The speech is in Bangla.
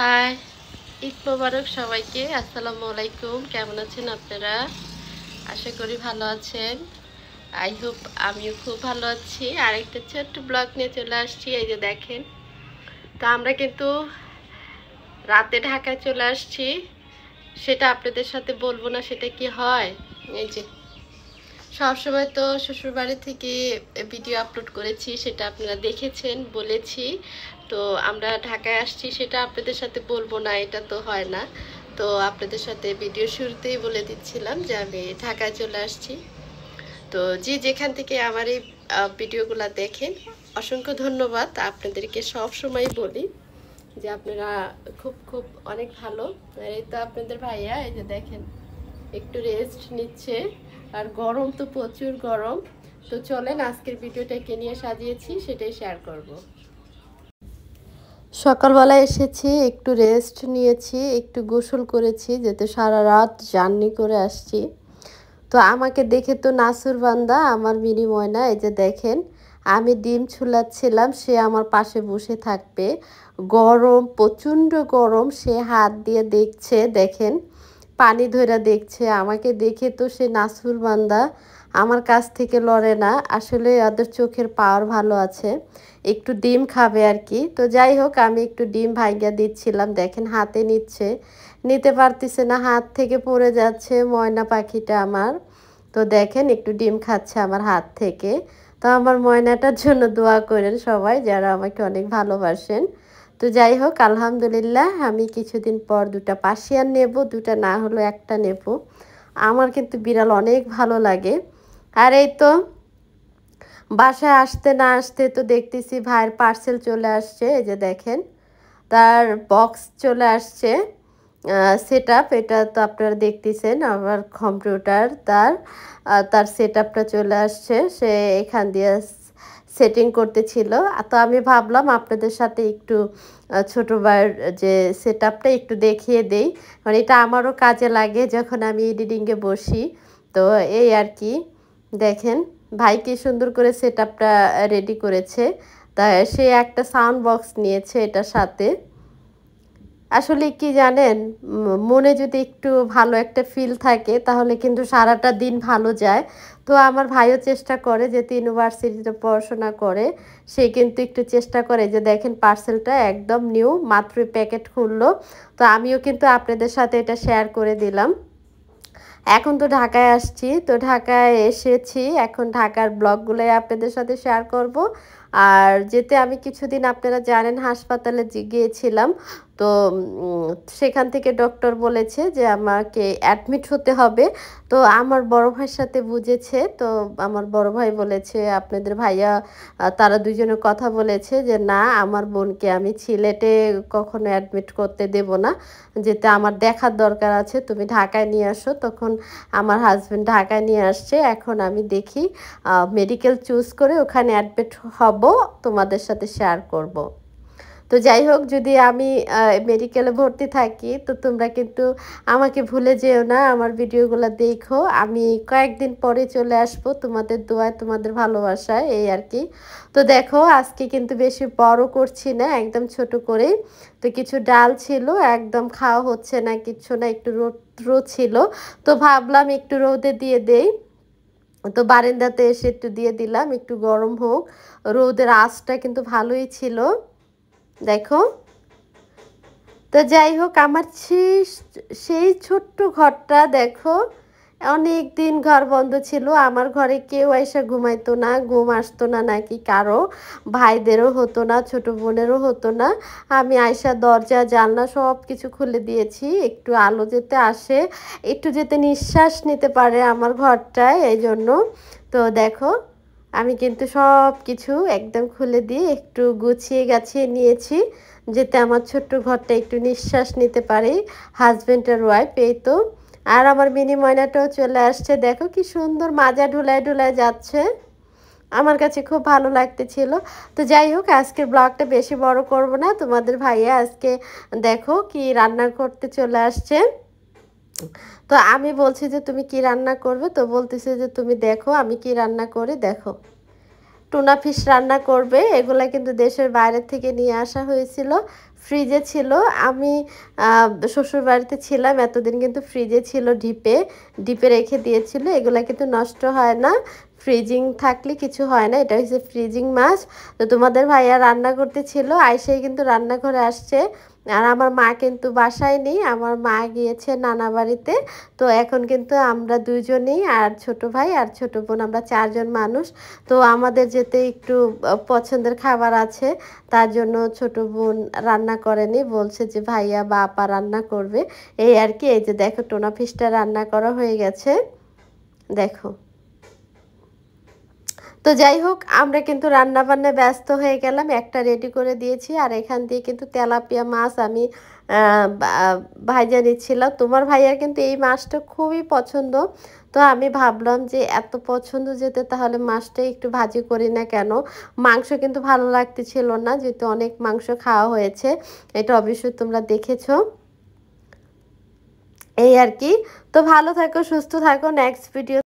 হাই, ঈদ মোবারক সবাইকে। আসসালামু আলাইকুম। কেমন আছেন আপনারা? আশা করি ভালো আছেন। আই হোপ আমিও খুব ভালো আছি। আরেকটা ছোট্ট ব্লগ নিয়ে চলে আসছি। এই যে দেখেন, তো আমরা কিন্তু রাতে ঢাকায় চলে আসছি। সেটা আপনাদের সাথে বলবো না, সেটা কি হয়? এই যে সবসময় তো শ্বশুরবাড়ি থেকে ভিডিও আপলোড করেছি, সেটা আপনারা দেখেছেন, বলেছি। তো আমরা ঢাকায় আসছি, সেটা আপনাদের সাথে বলবো না, এটা তো হয় না। তো আপনাদের সাথে ভিডিও শুরুতেই বলে দিচ্ছিলাম যে আমি ঢাকায় চলে আসছি। তো যে যেখান থেকে আমার এই ভিডিওগুলো দেখেন, অসংখ্য ধন্যবাদ। আপনাদেরকে সব সময় বলি যে আপনারা খুব খুব অনেক ভালো। আর এই তো আপনাদের ভাইয়া, এই যে দেখেন একটু রেস্ট নিচ্ছে। আর গরম তো প্রচুর গরম। তো চলেন আজকের ভিডিওটাকে নিয়ে সাজিয়েছি, সেটাই শেয়ার করব। সকালবেলা এসেছি, একটু রেস্ট নিয়েছি, একটু গোসল করেছি, যেতে সারা রাত জার্নি করে আসছি। তো আমাকে দেখে তো নাসুর বান্দা আমার মিনি ময়না, এই যে দেখেন আমি ডিম ছুলাচ্ছিলাম, সে আমার পাশে বসে থাকবে। গরম, প্রচণ্ড গরম, সে হাত দিয়ে দেখছে, দেখেন পানি ধরে দেখছে। আমাকে দেখে তো সে নাসুর বান্দা আমার কাছ থেকে লড়ে না। আসলে ওদের চোখের পাওয়ার ভালো আছে, একটু ডিম খাবে আর কি। তো যাই হোক, আমি একটু ডিম ভাঙ্গিয়ে দিচ্ছিলাম, দেখেন হাতে নিচ্ছে, নিতে পারতেছে না, হাত থেকে পড়ে যাচ্ছে ময়না পাখিটা আমার। তো দেখেন একটু ডিম খাচ্ছে আমার হাত থেকে। তো আমার ময়নাটার জন্য দোয়া করেন সবাই, যারা আমাকে অনেক ভালোবাসেন। তো যাই হোক, আলহামদুলিল্লাহ আমি কিছুদিন পর দুটা পার্সিয়ান নেব, দুটা না হলো একটা নেব। আমার কিন্তু বিড়াল অনেক ভালো লাগে। আর এই তো বাসায় আসতে না আসতে তো দেখতেছি ভাইয়ের পার্সেল চলে আসছে। এই যে দেখেন তার বক্স চলে আসছে, সেট আপ, এটা তো আপনারা দেখতেছেন আমার কম্পিউটার, তার সেট আপটা চলে আসছে। সে এখান দিয়ে সেটিং করতেছিল। তো আমি ভাবলাম আপনাদের সাথে একটু ছোটো ভাইয়ের যে সেট আপটা একটু দেখিয়ে দেই, মানে এটা আমারও কাজে লাগে যখন আমি এডিটিংয়ে বসি। তো এই আর কি, দেখেন ভাই কি সুন্দর করে সেট আপটা রেডি করেছে। তা সে একটা সাউন্ড বক্স নিয়েছে এটার সাথে। আসলে কি জানেন, মনে যদি একটু ভালো একটা ফিল থাকে তাহলে কিন্তু সারাটা দিন ভালো যায়। তো আমার ভাইও চেষ্টা করে, যেহেতু ইউনিভার্সিটিতে পড়াশোনা করে, সে কিন্তু একটু চেষ্টা করে। যে দেখেন পার্সেলটা একদম নিউ, মাত্রই প্যাকেট খুললো। তো আমিও কিন্তু আপনাদের সাথে এটা শেয়ার করে দিলাম। এখন তো ঢাকায় আসছি, তো ঢাকায় এসেছি, এখন ঢাকার ব্লগগুলোই আপনাদের সাথে শেয়ার করব। আর যেতে আমি কিছুদিন আপনারা জানেন হাসপাতালে গিয়েছিলাম। তো সেখান থেকে ডক্টর বলেছে যে আমাকে অ্যাডমিট হতে হবে। তো আমার বড় ভাইয়ের সাথে বুঝেছে, তো আমার বড় ভাই বলেছে আপনাদের ভাইয়া, তারা দুজনে কথা বলেছে যে না, আমার বোনকে আমি সিলেটে কখনো অ্যাডমিট করতে দেব না, যেতে আমার দেখার দরকার আছে, তুমি ঢাকায় নিয়ে আসো। তখন আমার হাজব্যান্ড ঢাকায় নিয়ে আসছে, এখন আমি দেখি মেডিকেল চুজ করে ওখানে অ্যাডমিট হব, তোমাদের সাথে শেয়ার করব। তো যাই হোক, যদি আমি মেডিকেলে ভর্তি থাকি তো তোমরা কিন্তু আমাকে ভুলে যেও না, আমার ভিডিওগুলো দেখো। আমি কয়েকদিন পরে চলে আসব, তোমাদের দোয়ায় তোমাদের ভালোবাসায়, এই আর কি। তো দেখো আজকে কিন্তু বেশি বড় করছি না, একদম ছোট করে। তো কিছু ডাল ছিল, একদম খাওয়া হচ্ছে না, কিচ্ছু না, একটু রোদ ছিল। তো ভাবলাম একটু রোদে দিয়ে দেই। তো বারান্দাতে এসে একটু দিয়ে দিলাম, একটু গরম হোক। রোদের আঁচটা কিন্তু ভালোই ছিল, দেখো। তো যাই হোক, আমার সেই ছোট্ট ঘরটা দেখো, অনেক দিন ঘর বন্ধ ছিল। আমার ঘরে কেউ এসে ঘুমাইতো না, ঘুম আসতো না নাকি কারো, ভাইদেরও হতো না, ছোট বোনেরও হতো না। আমি আয়সা দরজা জানলা সব কিছু খুলে দিয়েছি, একটু আলো যেতে আসে, একটু যেতে নিঃশ্বাস নিতে পারে আমার ঘরটায়, এই জন্য। তো দেখো আমি কিন্তু সব কিছু একদম খুলে দিয়ে একটু গুছিয়ে গাছিয়ে নিয়েছি, যাতে আমার ছোট্ট ঘরটা একটু নিঃশ্বাস নিতে পারে। হাজব্যান্ড আর ওয়াইফ, এই তো। আর আমার মিনি ময়নাটাও চলে আসছে, দেখো কি সুন্দর মাজা ঢুলায় ঢুলায় যাচ্ছে, আমার কাছে খুব ভালো লাগতেছিল। তো যাই হোক, আজকের ব্লগটা বেশি বড় করব না। তোমাদের ভাইয়া আজকে দেখো কি রান্না করতে চলে আসছে। তো আমি বলছি যে তুমি কি রান্না করবে, তো বলতেছে যে তুমি দেখো আমি কি রান্না করি, দেখো টুনা ফিশ রান্না করবে। এগুলা কিন্তু দেশের বাইরে থেকে নিয়ে আসা হয়েছিল, ফ্রিজে ছিল। আমি শ্বশুরবাড়িতে ছিলাম এতদিন, কিন্তু ফ্রিজে ছিল ডিপে, ডিপে রেখে দিয়েছিল। এগুলা কিন্তু নষ্ট হয় না, ফ্রিজিং থাকলে কিছু হয় না। এটা হচ্ছে ফ্রিজিং মাছ। তো তোমাদের ভাইয়া রান্না করতেছিল, আইসেই কিন্তু রান্নাঘরে আসছে। আর আমার মা কিন্তু বাসায় নেই, আমার মা গিয়েছে নানা বাড়িতে। তো এখন কিন্তু আমরা দুইজনেই, আর ছোট ভাই আর ছোট বোন, আমরা চারজন মানুষ। তো আমাদের যেতে একটু পছন্দের খাবার আছে, তার জন্য ছোট বোন রান্না করেনি, বলছে যে ভাইয়া বা আপা রান্না করবে। এই আর কি। এই যে দেখো টোনা ফিশটা রান্না করা হয়ে গেছে, দেখো। তো যাই হোক, আমরা কিন্তু রান্না বান্নায় ব্যস্ত হয়ে গেলাম, একটা রেডি করে দিয়েছি। আর এখান দিয়ে কিন্তু তেলাপিয়া মাছ আমি ভাইজা নিচ্ছিলাম। তোমার ভাইয়ার কিন্তু এই মাছটা খুবই পছন্দ। তো আমি ভাবলাম যে এত পছন্দ যেতে, তাহলে মাছটা একটু ভাজি করি না কেন। মাংস কিন্তু ভালো লাগতেছিল না, যেহেতু অনেক মাংস খাওয়া হয়েছে, এটা অবশ্যই তোমরা দেখেছো। এই আর কি। তো ভালো থাকো, সুস্থ থাকো, নেক্সট ভিডিও